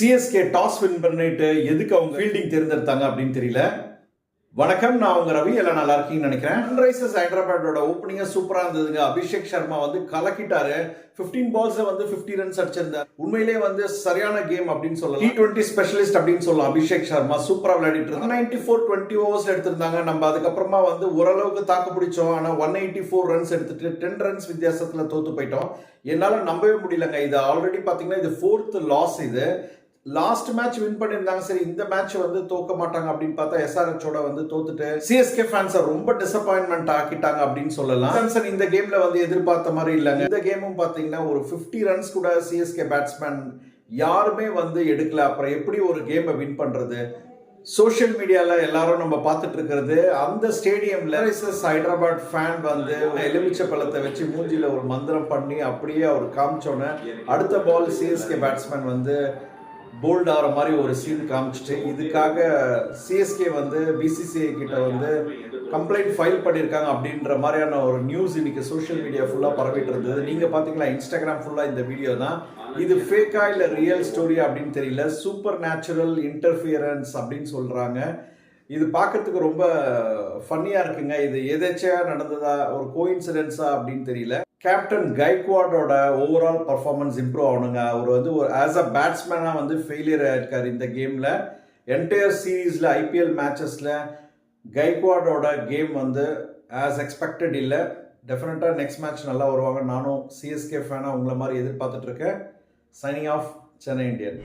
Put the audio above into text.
CSK toss win பண்ணிட்டு எதுக்கு அவங்க ஃபீல்டிங் தேர்ந்தெடுத்தாங்க அப்படின்னு தெரியல. வணக்கம், நான் உங்க ரவி. எல்லாம் நல்லா இருக்கீங்கன்னு நினைக்கிறேன். சன்ரைசர்ஸ் ஹைதராபாத்தோட ஓப்பனிங்கா சூப்பரா இருந்ததுங்க. அபிஷேக் சர்மா கலக்கிட்டாரு. 15 பால்ஸ் 50 ரன்ஸ் அடிச்சிருந்தார். உண்மையிலே சரியான கேம் அப்படின்னு சொல்லலாம். T20 ஸ்பெஷலிஸ்ட் அப்படின்னு சொல்லலாம். அபிஷேக் சர்மா சூப்பரா விளையாடிட்டு இருந்தாங்க. 194 20 ஓவர்ஸ் எடுத்திருந்தாங்க. நம்ம அதுக்கப்புறமா ஓரளவுக்கு தாக்கு பிடிச்சோம். ஆனா 184 ரன்ஸ் எடுத்துட்டு 10 ரன்ஸ் வித்தியாசத்துல தோத்து போயிட்டோம். என்னால நம்பவே முடியலங்க. இது ஆல்ரெடி பாத்தீங்கன்னா இது 4th லாஸ். இது லாஸ்ட் மேட்ச் வின் பண்ணிருந்தாங்க. சரி, இந்த மேட்ச் தோக்க மாட்டாங்க அப்படின்னு பார்த்தா எஸ்ஆர்எச்சோட தோத்துட்டு சிஎஸ்கே ஃபேன்ஸ் ரொம்ப டிசப்பாயின்மெண்ட் ஆக்கிட்டாங்க அப்படின்னு சொல்லலாம். இந்த கேம்ல எதிர்பார்த்த மாதிரி இல்லைங்க. இந்த கேமும் பாத்தீங்கன்னா ஒரு 50 ரன்ஸ் கூட சிஎஸ்கே பேட்ஸ்மேன் யாருமே எடுக்கல. அப்புறம் எப்படி ஒரு கேமை வின் பண்றது? சோஷியல் மீடியால எல்லாரும் நம்ம பார்த்துட்டு இருக்கிறது, அந்த ஸ்டேடியம்ல ஹைதராபாத் ஃபேன் எலுமிச்சை பழத்தை வச்சு மூஞ்சில ஒரு மந்திரம் பண்ணி அப்படியே அவர் காமிச்சோன்னே அடுத்த பால் சிஎஸ்கே பேட்ஸ்மேன் போல்ட் ஆகிற மாதிரி ஒரு சீன் காமிச்சிட்டு இதுக்காக சிஎஸ்கே பிசிசிஐ கிட்ட கம்ப்ளைண்ட் ஃபைல் பண்ணியிருக்காங்க அப்படின்ற மாதிரியான ஒரு நியூஸ் இன்னைக்கு சோஷியல் மீடியா ஃபுல்லாக பரவிட்டு இருந்தது. நீங்கள் பார்த்தீங்களா? இன்ஸ்டாகிராம் ஃபுல்லாக இந்த வீடியோ தான். இது ஃபேக்கா இல்லை ரியல் ஸ்டோரி அப்படின்னு தெரியல. சூப்பர் நேச்சுரல் இன்டர்ஃபியரன்ஸ் அப்படின்னு சொல்கிறாங்க. இது பார்க்கறதுக்கு ரொம்ப ஃபன்னியாக இருக்குங்க. இது எதாச்சும் நடந்ததா, ஒரு கோஇன்சிடென்ஸா அப்படின்னு தெரியல. கேப்டன் கைக்வாடோட ஓவரால் பர்ஃபார்மன்ஸ் இம்ப்ரூவ் ஆகணுங்க. அவர் ஒரு ஆஸ் அ பேட்ஸ்மேனாக ஃபெயிலியர் ஆயிருக்காரு இந்த கேமில். என்டையர் சீரீஸில் ஐபிஎல் மேட்சஸில் கைக்வாடோட கேம் ஆஸ் எக்ஸ்பெக்டட் இல்லை. டெஃபினட்டாக நெக்ஸ்ட் மேட்ச் நல்லா வருவாங்க. நானும் சிஎஸ்கே ஃபேனாக உங்களை மாதிரி எதிர்பார்த்துட்ருக்கேன். Signing off, Chennai Indian.